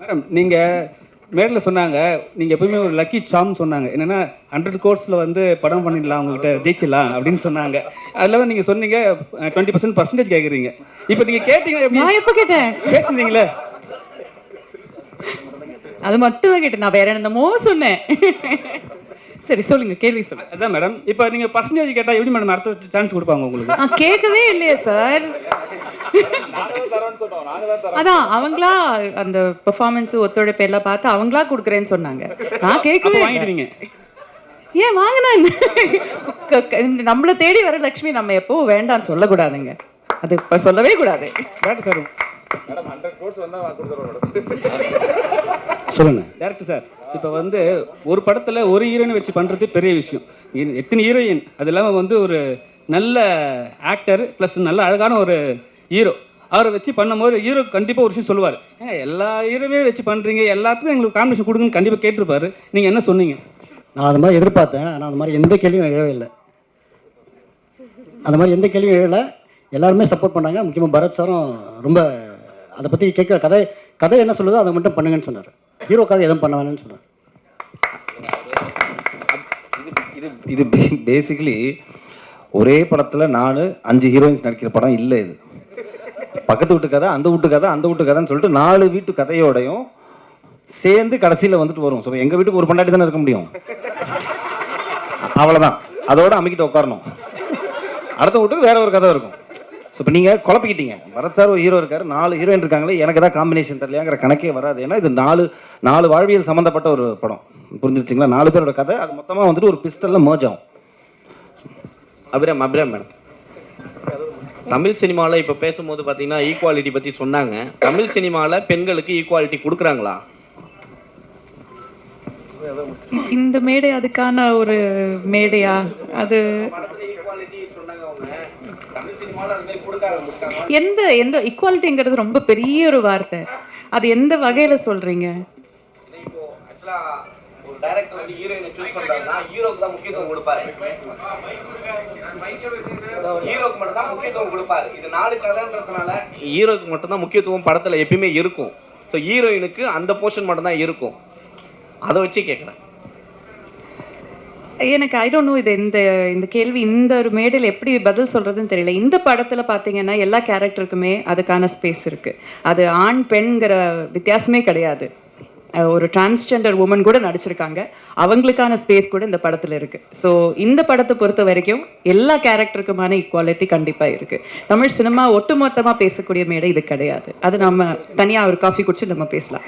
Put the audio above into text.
Madam நீங்கள் மேடையில் சொன்னாங்க, நீங்கள் எப்பவுமே ஒரு லக்கி சாம் சொன்னாங்க. என்னென்னா 100 கோர்ஸில் வந்து படம் பண்ணிடலாம், உங்கள்கிட்ட ஜெயிச்சிடலாம் அப்படின்னு சொன்னாங்க. அதில் நீங்கள் சொன்னீங்க 20% பர்சன்டேஜ் கேட்குறீங்க. இப்போ நீங்கள் கேட்டீங்கன்னா எப்படி? நான் எப்போ கேட்டேன்? பேசுனீங்களே, அது மட்டும் தான் கேட்டேன். நான் வேற என்னமோ சொன்னேன். சரி சொல்லுங்க, கேள்வி சொல்லுங்க. அதான் மேடம், இப்போ நீங்கள் பர்சன்டேஜ் கேட்டால் எப்படி மேடம் அடுத்த சான்ஸ் கொடுப்பாங்க உங்களுக்கு? நான் கேட்கவே இல்லையே சார். அதான் அவங்களா அந்த பெர்ஃபார்மன்ஸ் ஒத்துழைப்பு எல்லாம் பார்த்து அவங்களா கொடுக்குறேன்னு சொன்னாங்க. நான் கேட்கவே வாங்கிடுவீங்க. ஏன் வாங்கினா நம்மளை தேடி வர லட்சுமி நம்ம எப்போ வேண்டாம்னு சொல்லக்கூடாதுங்க. அது இப்போ சொல்லவே கூடாது. டேரக்டர் சார் சொல்லுங்க. டேரக்டர் சார், இப்போ வந்து ஒரு படத்தில் ஒரு ஹீரோயினை வச்சு பண்ணுறது பெரிய விஷயம். எத்தனை ஹீரோயின், அது இல்லாமல் வந்து ஒரு நல்ல ஆக்டர் ப்ளஸ் நல்ல அழகான ஒரு ஹீரோ, அவரை வச்சு பண்ணும்போது ஹீரோ கண்டிப்பாக ஒரு விஷயம் சொல்லுவார். எல்லா ஹீரோவே வச்சு பண்ணுறீங்க, எல்லாத்துக்கும் எங்களுக்கு காம்பினேஷன் கொடுங்கன்னு கண்டிப்பாக கேட்டிருப்பாரு. நீங்கள் என்ன சொன்னீங்க? நான் அது மாதிரி எதிர்பார்த்தேன், ஆனால் அந்த மாதிரி எந்த கேள்வியும் எழவே இல்லை. அந்த மாதிரி எந்த கேள்வியும் எழலை. எல்லாருமே சப்போர்ட் பண்ணாங்க. முக்கியமாக பரத் சாரும் ரொம்ப அதை பற்றி கேட்க கதை என்ன சொல்லுதோ அதை மட்டும் பண்ணுங்கன்னு சொன்னார். ஹீரோக்காக எதுவும் பண்ண வேணும்னு சொன்னார். இது பேசிக்கலி ஒரே படத்தில் 5 ஹீரோயின்ஸ் நடிக்கிற படம் இல்லை. இது பக்கத்து வீட்டு கதை, அந்த வீட்டு கதை, அந்த வீட்டு கதைன்னு சொல்லிட்டு 4 வீட்டு கதையோடையும் சேர்ந்து கடைசியில் வந்துட்டு வரும். ஸோ எங்கள் வீட்டுக்கு ஒரு பொண்டாட்டி தானே இருக்க முடியும், அவ்வளோதான். அதோட அமைக்கிட்டு உட்காரணும். அடுத்த வீட்டுக்கு வேற ஒரு கதை இருக்கும். ஸோ இப்போ நீங்கள் குழப்பிக்கிட்டீங்க. பரத் சார் ஒரு ஹீரோ இருக்காரு, 4 ஹீரோயின் இருக்காங்களே, எனக்கு தான் காம்பினேஷன் தெரியலையாங்கிற கணக்கே வராது. ஏன்னா இது 4 வாழ்வியல் சம்மந்தப்பட்ட ஒரு படம். புரிஞ்சிருச்சிங்களா? 4 பேரோட கதை, அது மொத்தமாக வந்துட்டு ஒரு பிஸ்டலில் மர்ஜ் ஆகும். அபிராம் மேடம், தமிழ் சினிமாவில் இப்போ பேசும்போது பார்த்தீங்கன்னா ஈக்குவாலிட்டி பற்றி சொன்னாங்க. தமிழ் சினிமாவில் பெண்களுக்கு ஈக்குவாலிட்டி கொடுக்குறாங்களா? இந்த மேடை அதுக்கான ஒரு மேடையா? அது எந்த எந்த ஈக்குவாலிட்டிங்கிறது ரொம்ப பெரிய ஒரு வார்த்தை. அது எந்த வகையில சொல்றீங்க? டைரக்டர் வந்து ஹீரோயினை சூஸ் பண்றாங்கன்னா ஹீரோக்கு தான் முக்கியத்துவம் கொடுப்பாரு. ஹீரோக்கு மட்டும் தான் முக்கியத்துவம் கொடுப்பாரு. இது 4 கதைன்றதுனால ஹீரோக்கு மட்டும் தான் முக்கியத்துவம் படத்துல எப்பயுமே இருக்கும். ஸோ ஹீரோயினுக்கு அந்த போர்ஷன் மட்டும் தான் இருக்கும். அதை வச்சு கேட்குறேன். எனக்கு ஐ டோன்ட் நோ இது இந்த கேள்வி இந்த ஒரு மேடையில் எப்படி பதில் சொல்கிறதுன்னு தெரியல. இந்த படத்தில் பார்த்தீங்கன்னா எல்லா கேரக்டருக்குமே அதுக்கான ஸ்பேஸ் இருக்குது. அது ஆண் பெண்கிற வித்தியாசமே கிடையாது. ஒரு டிரான்ஸ்ஜெண்டர் உமன் கூட நடிச்சிருக்காங்க, அவங்களுக்கான ஸ்பேஸ் கூட இந்த படத்தில் இருக்குது. ஸோ இந்த படத்தை பொறுத்த வரைக்கும் எல்லா கேரக்டருக்குமான ஈக்குவாலிட்டி கண்டிப்பாக இருக்குது. தமிழ் சினிமா ஒட்டுமொத்தமாக பேசக்கூடிய மேடை இது கிடையாது. அது நம்ம தனியாக ஒரு காஃபி குடிச்சு நம்ம பேசலாம்.